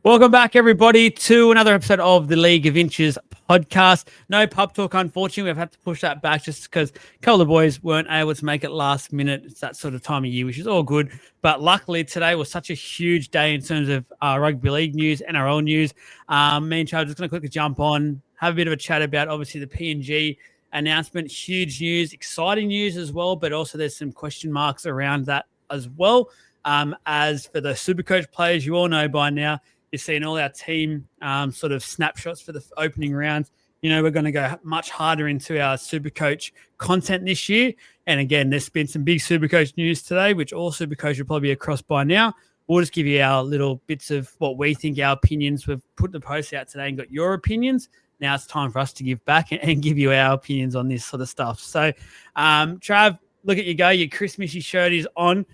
Welcome back, everybody, to another episode of the League of Inches podcast. No pub talk, unfortunately. We've had to push that back just because a couple of boys weren't able to make it last minute. It's that sort of time of year, which is all good. But luckily, today was such a huge day in terms of rugby league news, NRL news. Me and Trav are just going to quickly jump on, have a bit of a chat about, obviously, the PNG announcement. Huge news, exciting news as well, but also there's some question marks around that as well. As for the Supercoach players, you all know by now, you're seeing all our team sort of snapshots for the opening rounds. You know, we're going to go much harder into our Supercoach content this year. And again, there's been some big Supercoach news today, which all Supercoach will probably be across by now. We'll just give you our little bits of what we think, our opinions. We've put the post out today and got your opinions. Now it's time for us to give back and give you our opinions on this sort of stuff. So, Trav, look at you go. Your Christmassy shirt is on.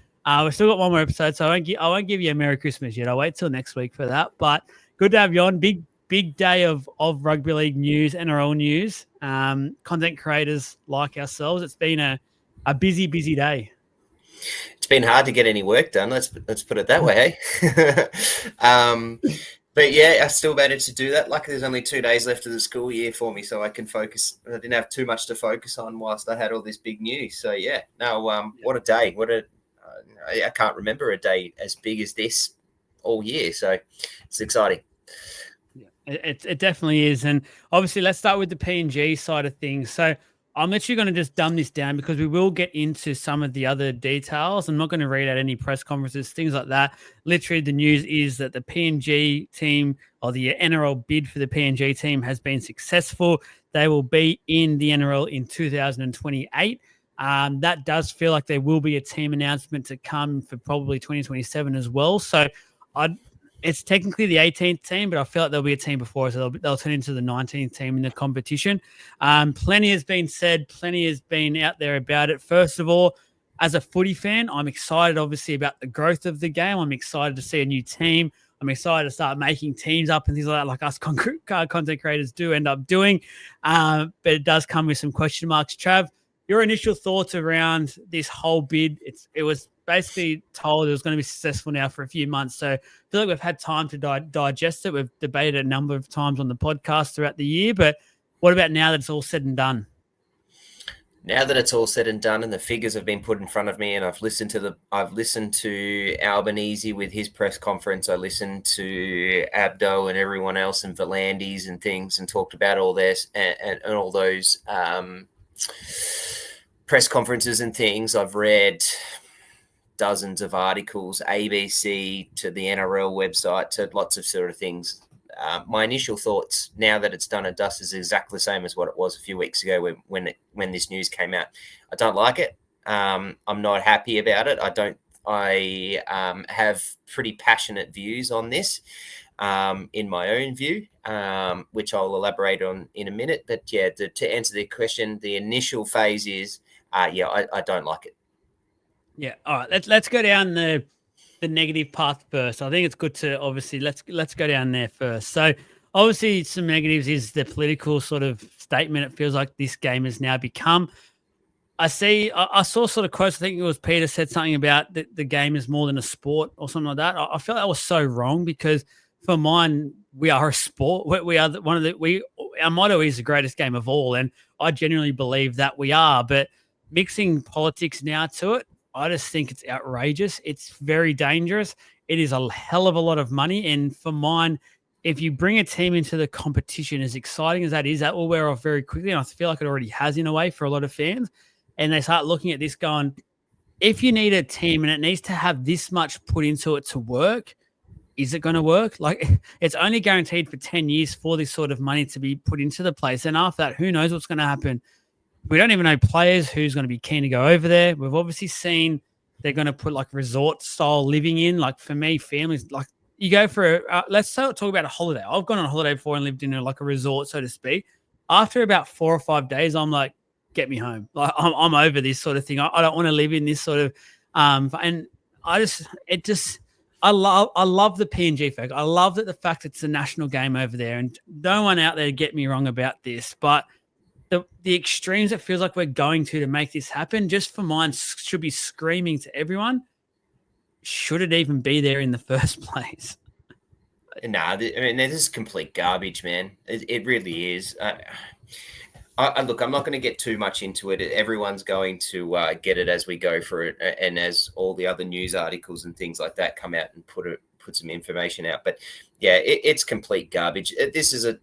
We've still got one more episode, so I won't give you a Merry Christmas yet. I'll wait till next week for that. But good to have you on. Big day of rugby league news, NRL news. Content creators like ourselves. It's been a busy day. It's been hard to get any work done. Let's put it that way, hey? But yeah, I still managed to do that. Luckily, there's only 2 days left of the school year for me, so I can focus. I didn't have too much to focus on whilst I had all this big news. So yeah, what a day! I can't remember a day as big as this all year. So it's exciting. Yeah, it definitely is. And obviously, let's start with the PNG side of things. So I'm actually going to just dumb this down because we will get into some of the other details. I'm not going to read out any press conferences, things like that. Literally, the news is that the PNG team or the NRL bid for the PNG team has been successful. They will be in the NRL in 2028. That does feel like there will be a team announcement to come for probably 2027 as well. So it's technically the 18th team, but I feel like there'll be a team before, so they'll turn into the 19th team in the competition. Plenty has been said. Plenty has been out there about it. First of all, as a footy fan, I'm excited, obviously, about the growth of the game. I'm excited to see a new team. I'm excited to start making teams up and things like that, like us content creators do end up doing. But it does come with some question marks. Trav, your initial thoughts around this whole bid? It was basically told it was going to be successful now for a few months. So I feel like we've had time to digest it. We've debated a number of times on the podcast throughout the year. But what about now that it's all said and done? Now that it's all said and done and the figures have been put in front of me and I've listened to Albanese with his press conference. I listened to Abdo and everyone else and Volandis and things and talked about all this and all those press conferences and things. I've read dozens of articles, ABC to the NRL website to lots of sort of things. My initial thoughts, now that it's done and dust, is exactly the same as what it was a few weeks ago when this news came out. I don't like it. I'm not happy about it. I have pretty passionate views on this, in my own view, which I'll elaborate on in a minute. But yeah, to answer the question, the initial phase is, I don't like it. Yeah. All right. Let's go down the negative path first. I think it's good to obviously let's go down there first. So obviously some negatives is the political sort of statement. It feels like this game has now become. I saw sort of quotes. I think it was Peter said something about the game is more than a sport or something like that. I feel that was so wrong because for mine, we are a sport. We are our motto is the greatest game of all. And I genuinely believe that we are, but mixing politics now to it, I just think it's outrageous. It's very dangerous. It is a hell of a lot of money. And for mine, if you bring a team into the competition, as exciting as that is, that will wear off very quickly. And I feel like it already has in a way for a lot of fans. And they start looking at this going, if you need a team and it needs to have this much put into it to work, is it going to work? Like, it's only guaranteed for 10 years for this sort of money to be put into the place. And after that, who knows what's going to happen? We don't even know players who's going to be keen to go over there. We've obviously seen they're going to put like resort style living in. Like for me, families, like you go for let's talk about a holiday. I've gone on a holiday before and lived in like a resort, so to speak. After about 4 or 5 days, I'm like, get me home. Like I'm over this sort of thing. I don't want to live in this sort of, and I love the PNG fact. I love that the fact it's a national game over there, and no one out there get me wrong about this, but the extremes it feels like we're going to make this happen, just for mine, should be screaming to everyone, should it even be there in the first place? No, I mean, this is complete garbage, man. It really is. Look, I'm not going to get too much into it. Everyone's going to get it as we go through it, and as all the other news articles and things like that come out and put some information out. But yeah, it's complete garbage. This is a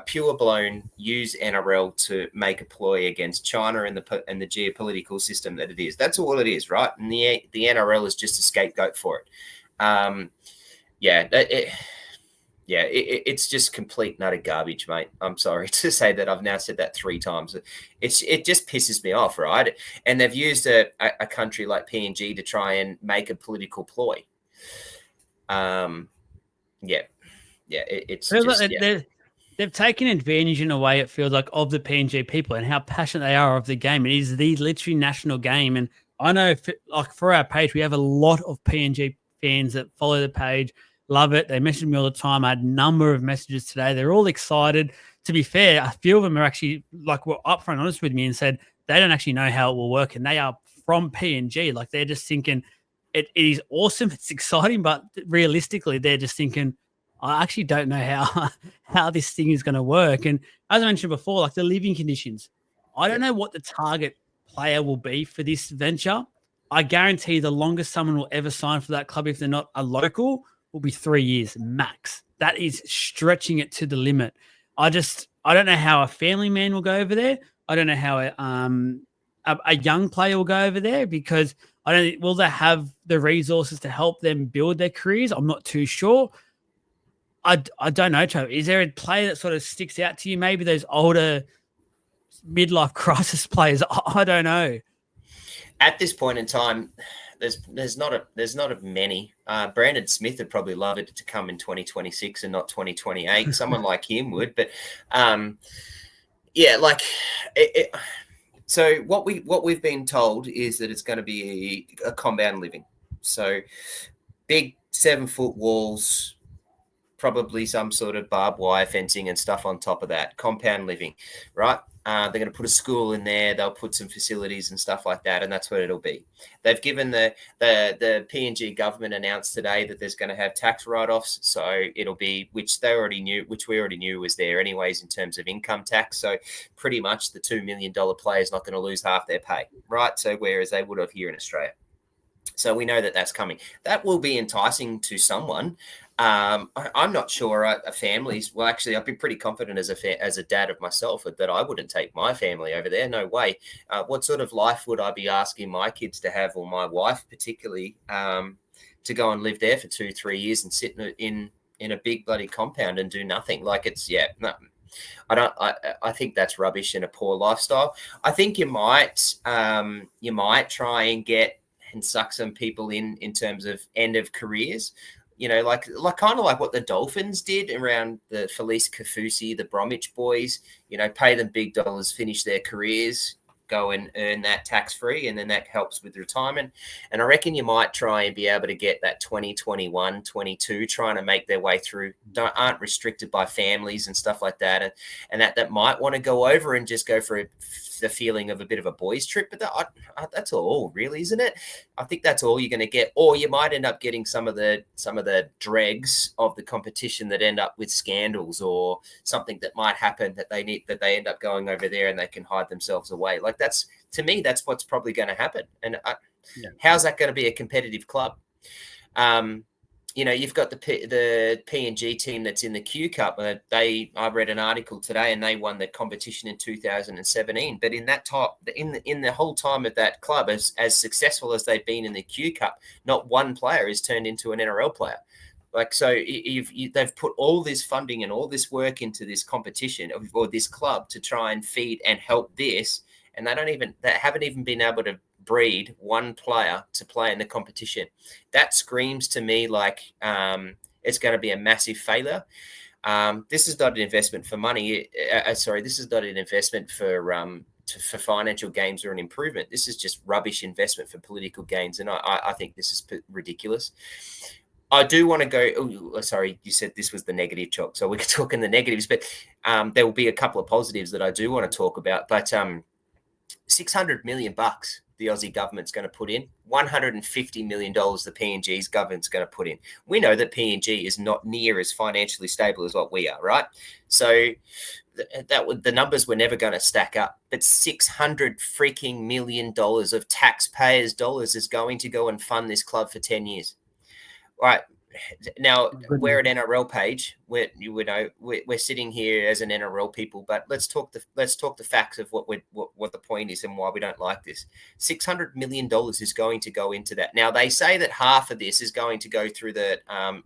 pure blown use NRL to make a ploy against China and the geopolitical system that it is. That's all it is, right? And the NRL is just a scapegoat for it. It's just complete nut of garbage, mate. I'm sorry to say that. I've now said that 3 times. It just pisses me off, right? And they've used a country like PNG to try and make a political ploy. It's just they've taken advantage in a way, it feels like, of the PNG people and how passionate they are of the game. It is the literally national game, and I know for our page we have a lot of PNG fans that follow the page. Love it. They message me all the time. I had a number of messages today. They're all excited. To be fair, a few of them are actually were upfront honest with me and said they don't actually know how it will work, and they are from PNG. Like, they're just thinking it is awesome. It's exciting, but realistically, they're just thinking, I actually don't know how this thing is going to work. And as I mentioned before, like the living conditions, I don't know what the target player will be for this venture. I guarantee the longest someone will ever sign for that club, if they're not a local, will be 3 years max. That is stretching it to the limit. I don't know how a family man will go over there. I don't know how a young player will go over there, because will they have the resources to help them build their careers? I'm not too sure. I don't know, Trav. Is there a player that sort of sticks out to you? Maybe those older midlife crisis players. I don't know. At this point in time, there's not many. Brandon Smith would probably love it to come in 2026 and not 2028. Someone like him would, but so what we've been told is that it's going to be a compound living. So big 7-foot walls, probably some sort of barbed wire fencing and stuff on top of that. Compound living, right? They're going to put a school in there. They'll put some facilities and stuff like that, and that's what it'll be. They've given the PNG government announced today that there's going to have tax write-offs, so it'll be, which we already knew was there anyways in terms of income tax. So pretty much the $2 million player is not going to lose half their pay, right? So whereas they would have here in Australia. So we know that that's coming. That will be enticing to someone. I'm not sure families. Well, actually, I'd be pretty confident as a dad of myself that I wouldn't take my family over there. No way. What sort of life would I be asking my kids to have, or my wife particularly, to go and live there for 2-3 years and sit in a big bloody compound and do nothing? Like, it's no. I think that's rubbish and a poor lifestyle. I think you might try and get and suck some people in terms of end of careers, like kind of like what the Dolphins did around the Felice Kafusi, the Bromwich boys, pay them big dollars, finish their careers, go and earn that tax-free, and then that helps with retirement. And I reckon you might try and be able to get that 20, 21, 22 trying to make their way through, aren't restricted by families and stuff like that, and that might want to go over and just go for the feeling of a bit of a boys trip. But that's all, really, isn't it? I think that's all you're going to get. Or you might end up getting some of the dregs of the competition that end up with scandals or something that might happen that they end up going over there and they can hide themselves away. Like, that's, to me, that's what's probably going to happen. And how's that going to be a competitive club? You've got the PNG team that's in the Q Cup. I read an article today, and they won the competition in 2017. But in that in the whole time of that club, as successful as they've been in the Q Cup, not one player is turned into an NRL player. Like, so they've put all this funding and all this work into this competition or this club to try and feed and help this, and they haven't even been able to breed one player to play in the competition. That screams to me like it's going to be a massive failure. This is not an investment for money. This is not an investment for financial gains or an improvement. This is just rubbish investment for political gains, and I think this is ridiculous. I do want to go. Oh, sorry, you said this was the negative chalk, so we could talk in the negatives, but there will be a couple of positives that I do want to talk about. But $600 million the Aussie government's going to put in, $150 million the PNG's government's going to put in. We know that PNG is not near as financially stable as what we are, right? So the numbers were never going to stack up. But $600 freaking million of taxpayers' dollars is going to go and fund this club for 10 years. All right. Now we're at NRL page. We're sitting here as an NRL people, but let's talk the facts of what the point is and why we don't like this. $600 million is going to go into that. Now they say that half of this is going to go through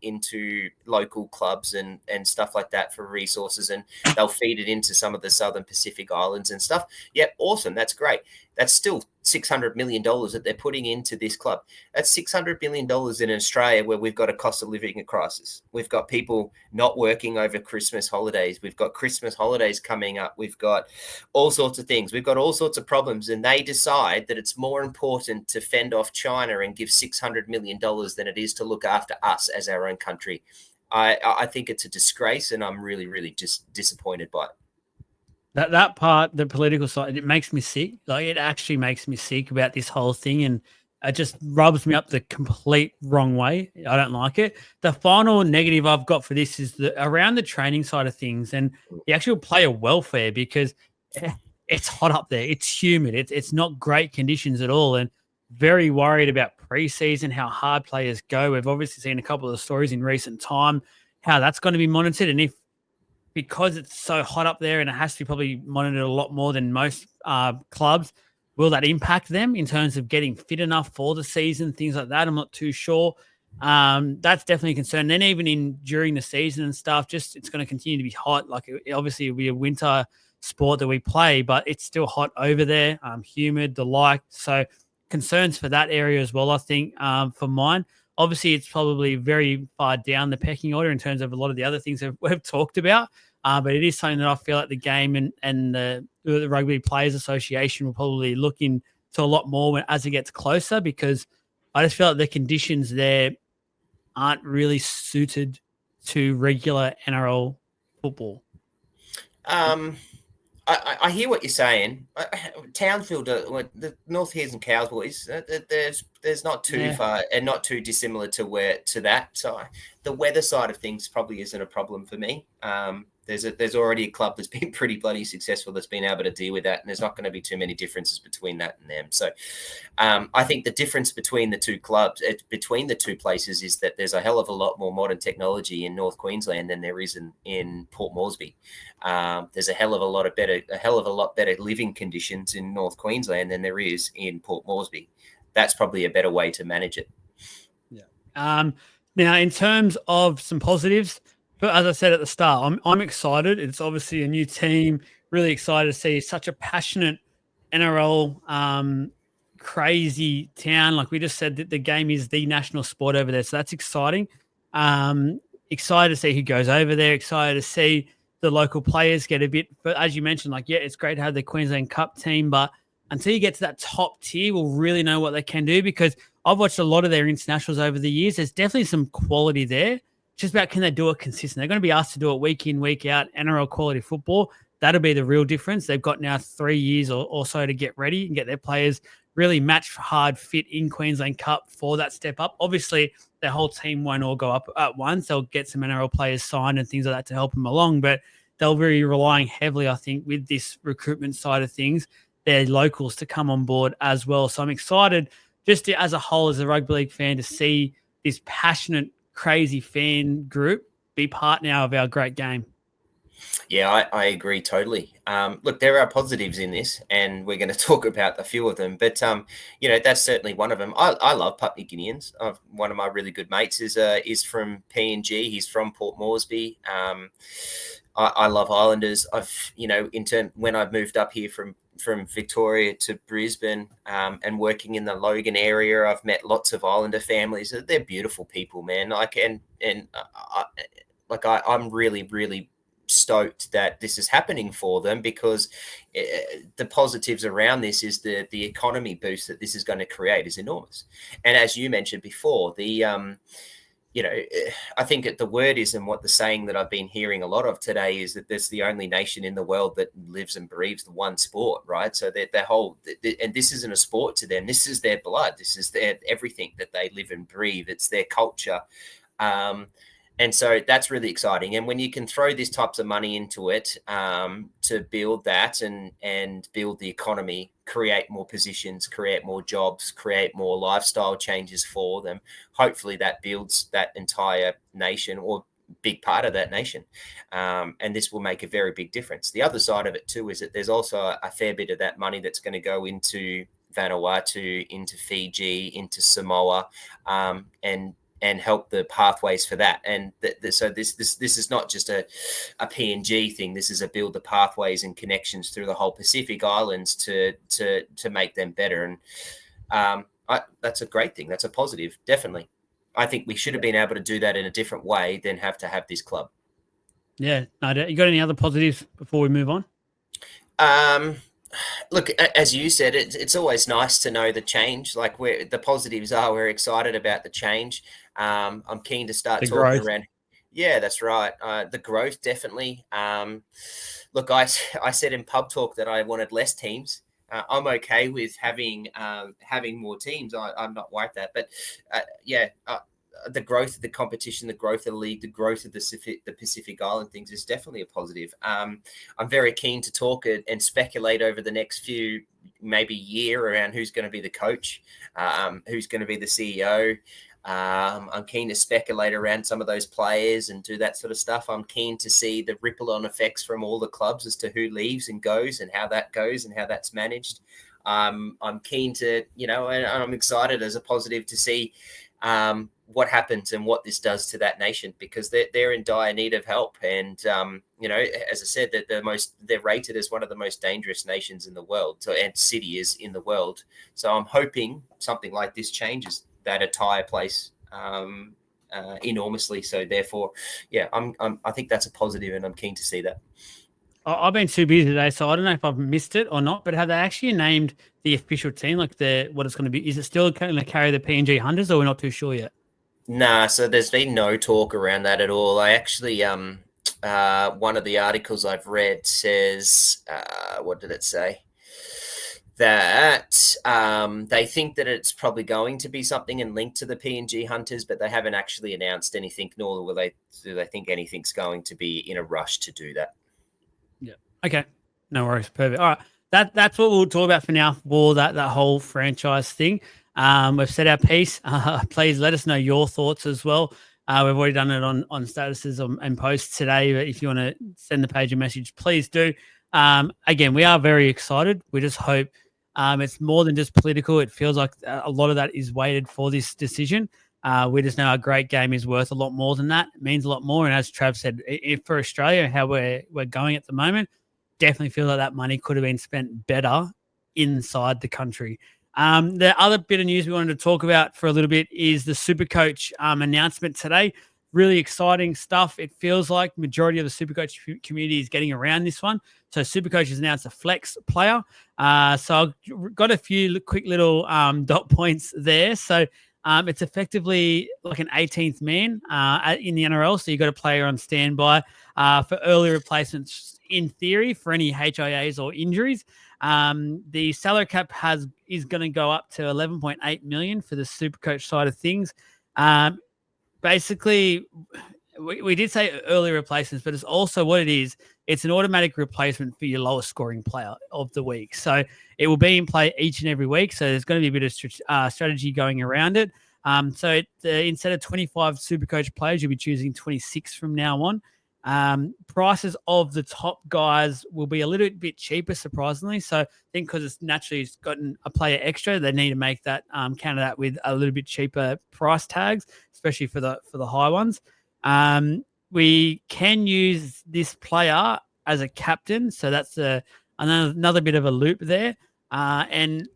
into local clubs and stuff like that for resources, and they'll feed it into some of the Southern Pacific Islands and stuff. Yeah, awesome. That's great. That's still $600 million that they're putting into this club. That's $600 million in Australia, where we've got a cost of living crisis. We've got people not working over Christmas holidays. We've got Christmas holidays coming up. We've got all sorts of things. We've got all sorts of problems. And they decide that it's more important to fend off China and give $600 million than it is to look after us as our own country. I think it's a disgrace, and I'm really, really just disappointed by it. That part, the political side, it makes me sick. Like, it actually makes me sick about this whole thing, and it just rubs me up the complete wrong way. I don't like it. The final negative I've got for this is around the training side of things and the actual player welfare, because it's hot up there. It's humid. It's not great conditions at all, and very worried about preseason, how hard players go. We've obviously seen a couple of the stories in recent time, how that's going to be monitored, and if because it's so hot up there and it has to be probably monitored a lot more than most clubs, will that impact them in terms of getting fit enough for the season, things like that? I'm not too sure. That's definitely a concern. Then even during the season and stuff, just it's going to continue to be hot. Like, obviously it'll be a winter sport that we play, but it's still hot over there, humid, the like. So concerns for that area as well, I think, for mine. Obviously, it's probably very far down the pecking order in terms of a lot of the other things that we've talked about. But it is something that I feel like the game and the Rugby Players Association will probably look into a lot more as it gets closer, because I just feel like the conditions there aren't really suited to regular NRL football. I hear what you're saying. Townsville, the North Heres and Cows boys, there's not too far and not too dissimilar to that. So the weather side of things probably isn't a problem for me. There's already a club that's been pretty bloody successful that's been able to deal with that, and there's not going to be too many differences between that and them. So I think the difference between the two clubs, between the two places, is that there's a hell of a lot more modern technology in North Queensland than there is in Port Moresby. There's a hell of a lot better living conditions in North Queensland than there is in Port Moresby. That's probably a better way to manage it. Yeah. Now, in terms of some positives, but as I said at the start, I'm excited. It's obviously a new team. Really excited to see such a passionate NRL crazy town. Like we just said, that the game is the national sport over there, so that's exciting. Excited to see who goes over there. Excited to see the local players get a bit. But as you mentioned, like, yeah, it's great to have the Queensland Cup team, but until you get to that top tier, we'll really know what they can do, because I've watched a lot of their internationals over the years. There's definitely some quality there. Just about, can they do it consistent? They're going to be asked to do it week in, week out, NRL quality football. That'll be the real difference. They've got now 3 years or so to get ready and get their players really match hard fit in Queensland Cup for that step up. Obviously, their whole team won't all go up at once. They'll get some NRL players signed and things like that to help them along, but they'll be relying heavily, I think, with this recruitment side of things, their locals to come on board as well. So I'm excited just as a whole, as a rugby league fan, to see this passionate, crazy fan group be part now of our great game. Yeah, I agree totally. Look, there are positives in this, and we're going to talk about a few of them. But that's certainly one of them. I love Papua New Guineans. One of my really good mates is from PNG. He's from Port Moresby. I love Islanders. When I've moved up here from Victoria to Brisbane and working in the Logan area, I've met lots of Islander families. They're beautiful people, man. I'm really, really stoked that this is happening for them, because the positives around this is the economy boost that this is going to create is enormous. And as you mentioned before, the I think the word is, and what the saying that I've been hearing a lot of today is that there's the only nation in the world that lives and breathes the one sport, right? So their whole, and this isn't a sport to them. This is their blood. This is their everything that they live and breathe. It's their culture. And so that's really exciting. And when you can throw these types of money into it to build that and build the economy, create more positions, create more jobs, create more lifestyle changes for them, hopefully that builds that entire nation or big part of that nation. And this will make a very big difference. The other side of it too is that there's also a fair bit of that money that's going to go into Vanuatu, into Fiji, into Samoa, and help the pathways for that. And so this is not just a PNG thing. This is a build the pathways and connections through the whole Pacific Islands to make them better. And that's a great thing. That's a positive, definitely. I think we should have been able to do that in a different way than have to have this club. Yeah. No, you got any other positives before we move on? Look, as you said, it's always nice to know the change. Like the positives are, we're excited about the change. I'm keen to start talking around. Yeah, that's right. The growth, definitely. Look, I said in pub talk that I wanted less teams. I'm okay with having more teams. I'm not like that, but the growth of the competition, the growth of the league, the growth of the Pacific Island things is definitely a positive. I'm very keen to talk and speculate over the next few, maybe year, around who's going to be the coach, who's going to be the CEO. I'm keen to speculate around some of those players and do that sort of stuff. I'm keen to see the ripple-on effects from all the clubs as to who leaves and goes and how that goes and how that's managed. I'm keen to, and I'm excited as a positive to see what happens and what this does to that nation, because they're in dire need of help. And, as I said, that they're rated as one of the most dangerous nations in the world. So, and city is in the world. So I'm hoping something like this changes that entire place enormously. So therefore, I think that's a positive, and I'm keen to see that. I've been too busy today, so I don't know if I've missed it or not, but have they actually named the official team, like what it's going to be? Is it still going to carry the PNG Hunters, or we're not too sure yet? Nah, so there's been no talk around that at all. I actually, one of the articles I've read says, what did it say? That they think that it's probably going to be something and linked to the PNG Hunters, but they haven't actually announced anything, nor do they think anything's going to be in a rush to do that. Yeah. Okay. No worries. Perfect. All right. That's what we'll talk about for now, for that whole franchise thing. We've said our piece. Please let us know your thoughts as well. We've already done it on statuses and posts today. But if you want to send the page a message, please do. Again, we are very excited. We just hope it's more than just political. It feels like a lot of that is weighted for this decision. We just know our great game is worth a lot more than that. It means a lot more. And as Trav said, if for Australia, how we're going at the moment, definitely feel like that money could have been spent better inside the country. The other bit of news we wanted to talk about for a little bit is the Supercoach announcement today. Really exciting stuff. It feels like majority of the Supercoach community is getting around this one. So Supercoach has announced a flex player. So I've got a few quick little dot points there. So it's effectively like an 18th man in the NRL. So you've got a player on standby for early replacements, in theory, for any HIAs or injuries. The salary cap is going to go up to 11.8 million for the Supercoach side of things. Basically, we did say early replacements, but it's also what it is. It's an automatic replacement for your lowest scoring player of the week. So it will be in play each and every week. So there's going to be a bit of strategy going around it. So instead of 25 Supercoach players, you'll be choosing 26 from now on. Prices of the top guys will be a little bit cheaper, surprisingly. So I think because it's naturally gotten a player extra, they need to make that counter that with a little bit cheaper price tags, especially for the high ones. We can use this player as a captain, so that's another bit of a loop there. And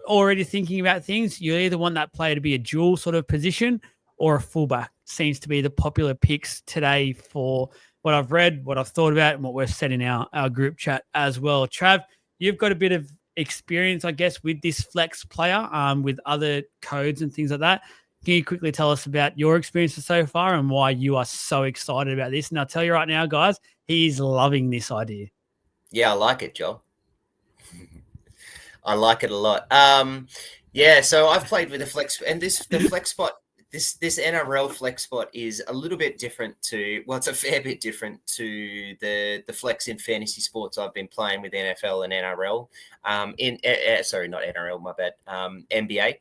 already thinking about things, you either want that player to be a dual sort of position or a fullback. Seems to be the popular picks today for what I've read, what I've thought about, and what we've said in our group chat as well. Trav, you've got a bit of experience, I guess, with this flex player, with other codes and things like that. Can you quickly tell us about your experiences so far and why you are so excited about this? And I'll tell you right now, guys, he's loving this idea. Yeah, I like it, Joel. I like it a lot. Yeah, so I've played with the flex, and the flex spot. This NRL flex spot is a little bit different to, well, it's a fair bit different to the flex in fantasy sports I've been playing with NFL and NRL. Sorry, not NRL, my bad. NBA.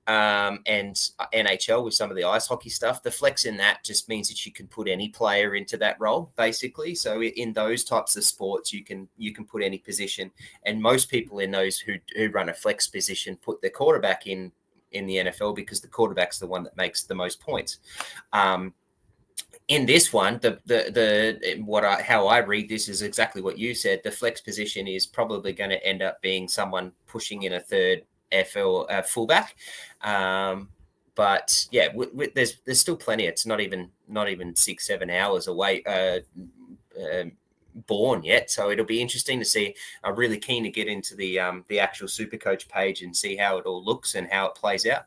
And NHL with some of the ice hockey stuff. The flex in that just means that you can put any player into that role, basically. So in those types of sports, you can put any position, and most people in those who run a flex position put their quarterback in the NFL because the quarterback's the one that makes the most points. In this one, how I read this is exactly what you said. The flex position is probably going to end up being someone pushing in a third FL fullback, but yeah, there's still plenty. It's not even 6-7 hours away born yet, so it'll be interesting to see. I'm really keen to get into the actual Supercoach page and see how it all looks and how it plays out.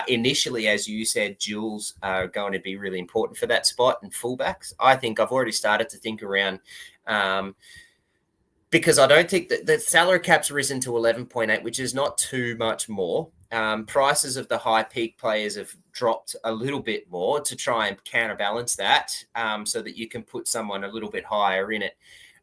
Initially, as you said, duels are going to be really important for that spot, and fullbacks. I think I've already started to think around. Because I don't think that the salary cap's risen to 11.8, which is not too much more. Prices of the high peak players have dropped a little bit more to try and counterbalance that, so that you can put someone a little bit higher in it.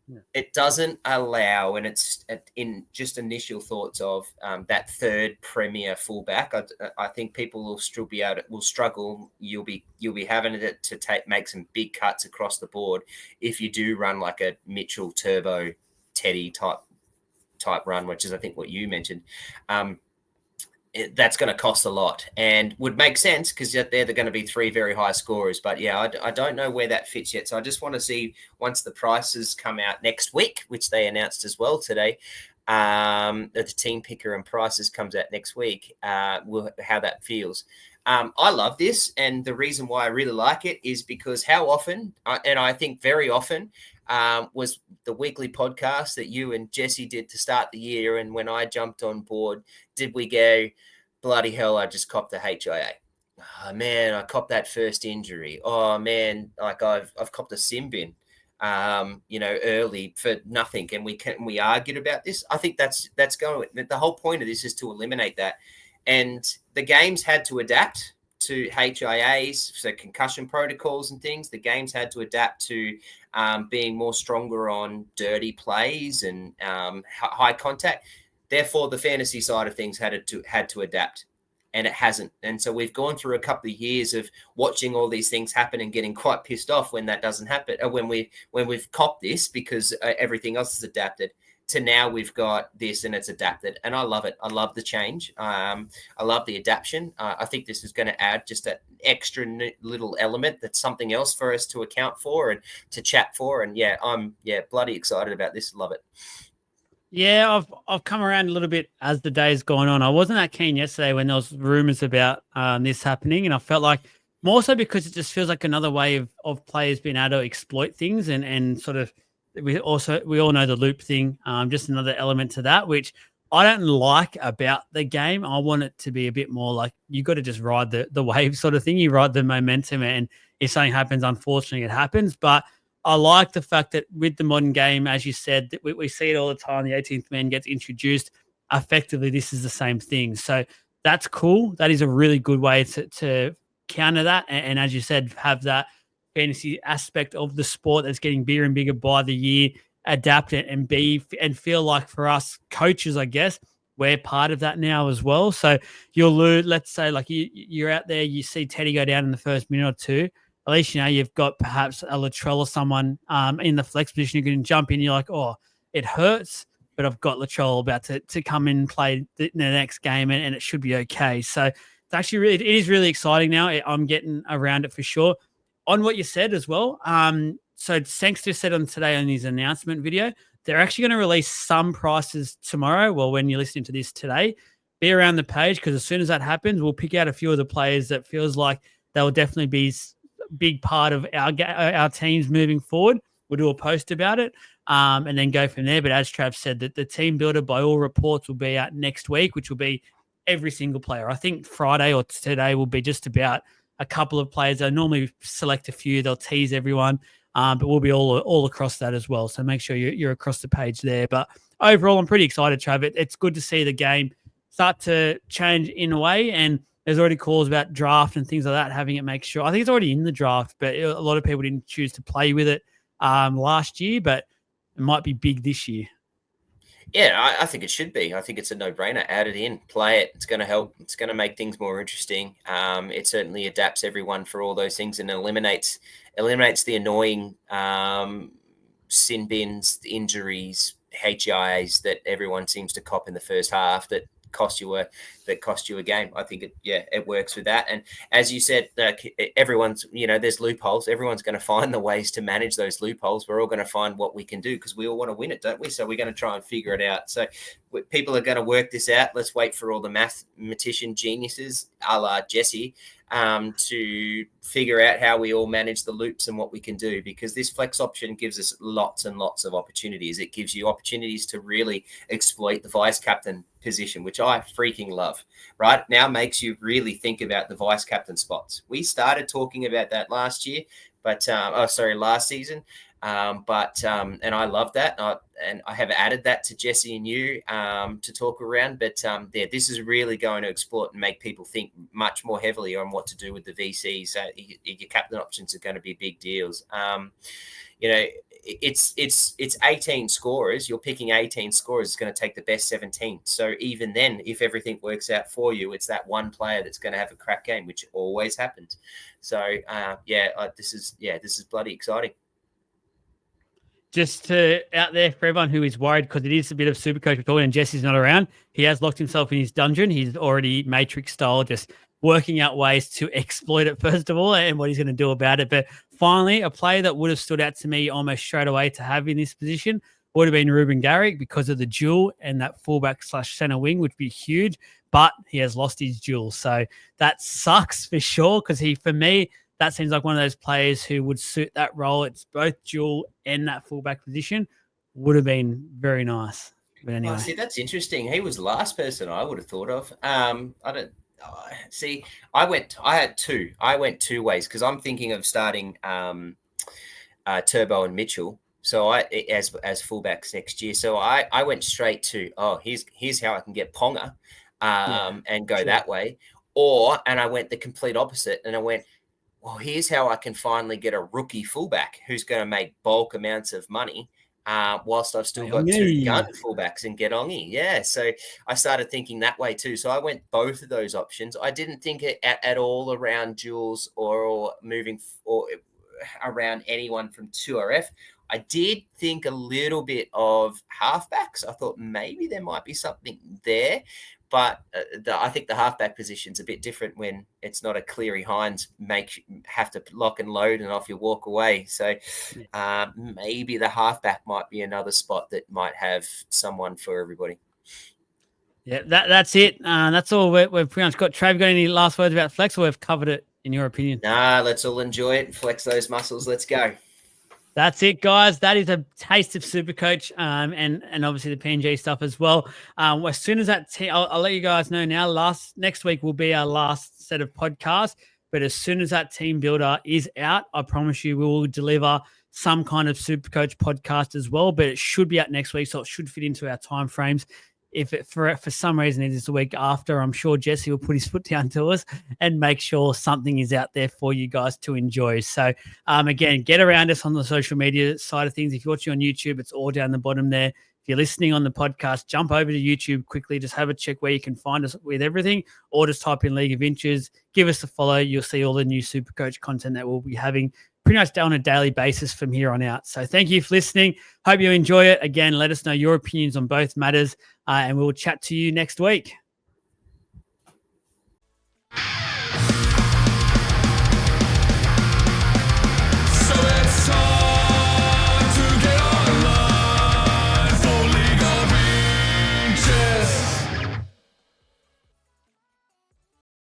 Yeah. It doesn't allow, and it's in just initial thoughts of that third premier fullback. I think people will still will struggle. You'll be having to make some big cuts across the board if you do run like a Mitchell Turbo Teddy type run, which is I think what you mentioned. That's going to cost a lot and would make sense because they're going to be three very high scorers. But yeah, I don't know where that fits yet. So I just want to see once the prices come out next week, which they announced as well today, that the team picker and prices comes out next week, how that feels. I love this. And the reason why I really like it is because how often, and I think very often, was the weekly podcast that you and Jesse did to start the year. And when I jumped on board, did we go, bloody hell, I just copped the HIA. Oh, man, I copped that first injury. Oh, man, like I've copped a sim bin, early for nothing. And we argued about this. I think that's going, the whole point of this is to eliminate that. And the games had to adapt to HIAs, so concussion protocols and things. The games had to adapt to being more stronger on dirty plays and high contact. Therefore, the fantasy side of things had to adapt, and it hasn't. And so we've gone through a couple of years of watching all these things happen and getting quite pissed off when that doesn't happen, or when we've copped this because everything else is adapted. To now we've got this and it's adapted, and I love it. I love the change. I love the adaptation. I think this is going to add just an extra little element that's something else for us to account for and to chat for. And yeah, I'm bloody excited about this. Love it. Yeah, I've come around a little bit as the day's gone on. I wasn't that keen yesterday when there was rumors about this happening, and I felt like more so because it just feels like another way of players being able to exploit things and sort of. We all know the loop thing, just another element to that, which I don't like about the game. I want it to be a bit more like you got to just ride the wave sort of thing. You ride the momentum, and if something happens, unfortunately, it happens. But I like the fact that with the modern game, as you said, that we see it all the time. The 18th man gets introduced. Effectively, this is the same thing. So that's cool. That is a really good way to counter that. And as you said, have that fantasy aspect of the sport that's getting bigger and bigger by the year, adapt it and feel like for us coaches, I guess, we're part of that now as well. So you'll lose, let's say like you're out there, you see Teddy go down in the first minute or two, at least, you've got perhaps a Latrell or someone in the flex position who can jump in. You're like, oh, it hurts, but I've got Latrell about to come in and play the next game and it should be okay. So it's actually it is really exciting now. I'm getting around it for sure. On what you said as well, so Sangster said today on his announcement video, they're actually going to release some prices tomorrow. Well, when you're listening to this today, be around the page because as soon as that happens, we'll pick out a few of the players that feels like they'll definitely be a big part of our teams moving forward. We'll do a post about it and then go from there. But as Trav said, that the team builder, by all reports, will be out next week, which will be every single player. I think Friday or today will be just about a couple of players. They normally select a few. They'll tease everyone, but we'll be all across that as well. So make sure you're across the page there. But overall, I'm pretty excited, Trav. It's good to see the game start to change in a way, and there's already calls about draft and things like that, having it make sure. I think it's already in the draft, but a lot of people didn't choose to play with it last year, but it might be big this year. Yeah, I think it should be. I think it's a no-brainer. Add it in, play it. It's going to help. It's going to make things more interesting. It certainly adapts everyone for all those things and eliminates the annoying sin bins, injuries, HIAs that everyone seems to cop in the first half that cost you a game. I think it works with that. And as you said, everyone's, there's loopholes. Everyone's going to find the ways to manage those loopholes. We're all going to find what we can do because we all want to win it, don't we? So we're going to try and figure it out. So people are going to work this out. Let's wait for all the mathematician geniuses, a la Jesse, to figure out how we all manage the loops and what we can do, because this flex option gives us lots and lots of opportunities. It gives you opportunities to really exploit the vice captain position, which I freaking love. Right now makes you really think about the vice captain spots. We started talking about that last year, but last season. And I love that. And I have added that to Jesse and you to talk around. But this is really going to exploit and make people think much more heavily on what to do with the VC. So your captain options are going to be big deals. It's 18 scorers. You're picking 18 scorers. It's going to take the best 17. So even then, if everything works out for you, it's that one player that's going to have a crack game, which always happens. So this is bloody exciting. Just out there for everyone who is worried, because it is a bit of Supercoach talk and Jesse's not around. He has locked himself in his dungeon. He's already Matrix style, just working out ways to exploit it, first of all, and what he's going to do about it. But finally, a player that would have stood out to me almost straight away to have in this position would have been Ruben Garrick, because of the duel and that fullback / center wing would be huge, but he has lost his duel. So that sucks for sure, because for me, that seems like one of those players who would suit that role. It's both dual and that fullback position. Would have been very nice. But anyway. See, that's interesting. He was the last person I would have thought of. I had two. I went two ways, because I'm thinking of starting Turbo and Mitchell. So as fullbacks next year. So I went straight to, here's how I can get Ponga and go that way. And I went the complete opposite, and I went, well, here's how I can finally get a rookie fullback who's going to make bulk amounts of money whilst I've still got two gun fullbacks and get Ongi. Yeah, so I started thinking that way too. So I went both of those options. I didn't think at all around duels or moving or around anyone from 2RF. I did think a little bit of halfbacks. I thought maybe there might be something there. But I think the halfback position's a bit different when it's not a Cleary Hines have to lock and load and off you walk away. So maybe the halfback might be another spot that might have someone for everybody. Yeah, that's it. That's all we've pretty much got. Trav, got any last words about flex, or we've covered it in your opinion? Nah, let's all enjoy it and flex those muscles. Let's go. That's it, guys. That is a taste of Supercoach, and obviously the PNG stuff as well. As soon as that, I'll let you guys know now. Next week will be our last set of podcasts, but as soon as that team builder is out, I promise you we will deliver some kind of Supercoach podcast as well. But it should be out next week, so it should fit into our time frames. If it for some reason it is the week after, I'm sure Jesse will put his foot down to us and make sure something is out there for you guys to enjoy. So again, get around us on the social media side of things. If you're watching on YouTube, it's all down the bottom there. If you're listening on the podcast, jump over to YouTube quickly. Just have a check where you can find us with everything, or just type in League of Inches. Give us a follow. You'll see all the new Supercoach content that we'll be having pretty much on a daily basis from here on out. So thank you for listening. Hope you enjoy it. Again, let us know your opinions on both matters, and we'll chat to you next week.